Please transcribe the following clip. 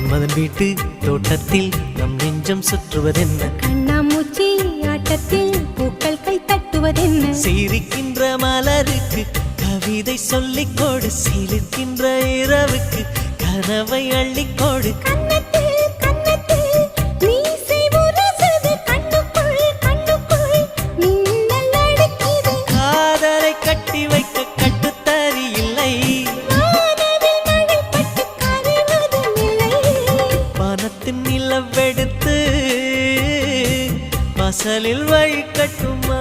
மன்மதன் வீட்டு தோட்டத்தில் நம் நெஞ்சம் சுற்றுவதென்ன? கண்ணாமூச்சி ஆட்டத்தில் பூக்கள் கை தட்டுவதென்ன? சிரிக்கின்ற மலருக்கு கவிதை சொல்லிக்கோடு, சிரிக்கின்ற இரவுக்கு கனவை அள்ளிக்கோடு. காதலை கட்டி வைக்க கட்டுத்தறி இல்லை, வானத்தின் நிலவெடுத்து வாசலில் வழி கட்டுமா?